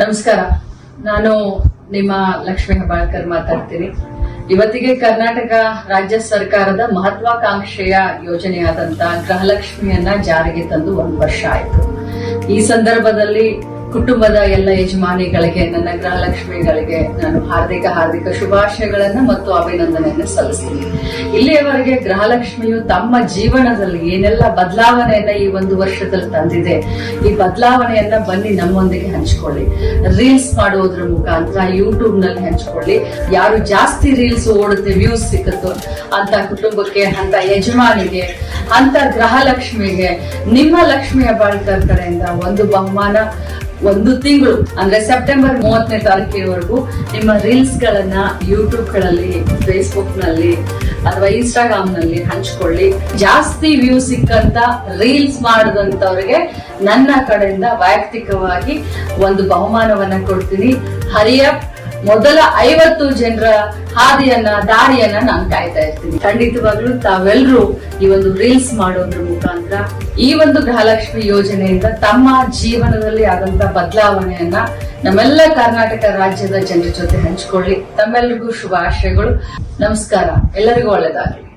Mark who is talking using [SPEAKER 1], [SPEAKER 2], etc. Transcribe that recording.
[SPEAKER 1] ನಮಸ್ಕಾರ. ನಾನು ನಿಮ್ಮ ಲಕ್ಷ್ಮೀ ಹೆಬ್ಬಾಳ್ಕರ್ ಮಾತಾಡ್ತೀನಿ. ಇವತ್ತಿಗೆ ಕರ್ನಾಟಕ ರಾಜ್ಯ ಸರ್ಕಾರದ ಮಹತ್ವಾಕಾಂಕ್ಷೆಯ ಯೋಜನೆಯಾದಂತಹ ಗೃಹಲಕ್ಷ್ಮಿಯನ್ನ ಜಾರಿಗೆ ತಂದು 1 ವರ್ಷ ಆಯಿತು. ಈ ಸಂದರ್ಭದಲ್ಲಿ ಕುಟುಂಬದ ಎಲ್ಲ ಯಜಮಾನಿಗಳಿಗೆ, ನನ್ನ ಗೃಹಲಕ್ಷ್ಮಿಗಳಿಗೆ ನಾನು ಹಾರ್ದಿಕ ಶುಭಾಶಯಗಳನ್ನ ಮತ್ತು ಅಭಿನಂದನೆಯನ್ನು ಸಲ್ಲಿಸ್ತೀನಿ. ಇಲ್ಲಿಯವರೆಗೆ ಗೃಹಲಕ್ಷ್ಮಿಯು ತಮ್ಮ ಜೀವನದಲ್ಲಿ ಏನೆಲ್ಲ ಬದಲಾವಣೆಯನ್ನ ಈ 1 ವರ್ಷದಲ್ಲಿ ತಂದಿದೆ, ಈ ಬದಲಾವಣೆಯನ್ನ ಬನ್ನಿ ನಮ್ಮೊಂದಿಗೆ ಹಂಚಿಕೊಳ್ಳಿ. ರೀಲ್ಸ್ ಮಾಡುವುದ್ರ ಮುಖಾಂತರ ಯೂಟ್ಯೂಬ್ ನಲ್ಲಿ ಹಂಚಿಕೊಳ್ಳಿ. ಯಾರು ಜಾಸ್ತಿ ರೀಲ್ಸ್ ಓಡುತ್ತೆ, ವ್ಯೂಸ್ ಸಿಕ್ಕುತ್ತೋ ಅಂತ ಕುಟುಂಬಕ್ಕೆ, ಅಂತ ಯಜಮಾನಿಗೆ, ಅಂತ ಗೃಹಲಕ್ಷ್ಮಿಗೆ ನಿಮ್ಮ ಲಕ್ಷ್ಮೀ ಹೆಬ್ಬಾಳ್ಕರ್ ಕಡೆಯಿಂದ ಒಂದು ಬಹುಮಾನ 1 ತಿಂಗಳು ಅಂದ್ರೆ ಸೆಪ್ಟೆಂಬರ್ 30ನೇ ತಾರೀಕಿನವರೆಗೂ ನಿಮ್ಮ ರೀಲ್ಸ್ ಗಳನ್ನ ಯೂಟ್ಯೂಬ್ ಗಳಲ್ಲಿ, ಫೇಸ್ಬುಕ್ ನಲ್ಲಿ ಅಥವಾ ಇನ್ಸ್ಟಾಗ್ರಾಮ್ ನಲ್ಲಿ ಹಂಚಿಕೊಳ್ಳಿ. ಜಾಸ್ತಿ ವ್ಯೂ ಸಿಕ್ಕಂತ ರೀಲ್ಸ್ ಮಾಡಿದಂತವ್ರಿಗೆ ನನ್ನ ಕಡೆಯಿಂದ ವೈಯಕ್ತಿಕವಾಗಿ ಒಂದು ಬಹುಮಾನವನ್ನ ಕೊಡ್ತೀನಿ. ಹರಿಯಪ್ ಮೊದಲ 50 ಜನರ ದಾರಿಯನ್ನ ನಾನು ಕಾಯ್ತಾ ಇರ್ತೀನಿ. ಖಂಡಿತವಾಗ್ಲೂ ತಾವೆಲ್ಲರೂ ಈ ಒಂದು ರೀಲ್ಸ್ ಮಾಡೋದ್ರ ಮುಖಾಂತರ ಈ ಒಂದು ಗೃಹಲಕ್ಷ್ಮಿ ಯೋಜನೆಯಿಂದ ತಮ್ಮ ಜೀವನದಲ್ಲಿ ಆದಂತ ಬದಲಾವಣೆಯನ್ನ ನಮ್ಮೆಲ್ಲ ಕರ್ನಾಟಕ ರಾಜ್ಯದ ಜನರ ಜೊತೆ ಹಂಚಿಕೊಳ್ಳಿ. ತಮ್ಮೆಲ್ಲರಿಗೂ ಶುಭಾಶಯಗಳು. ನಮಸ್ಕಾರ. ಎಲ್ಲರಿಗೂ ಒಳ್ಳೆಯದಾಗಲಿ.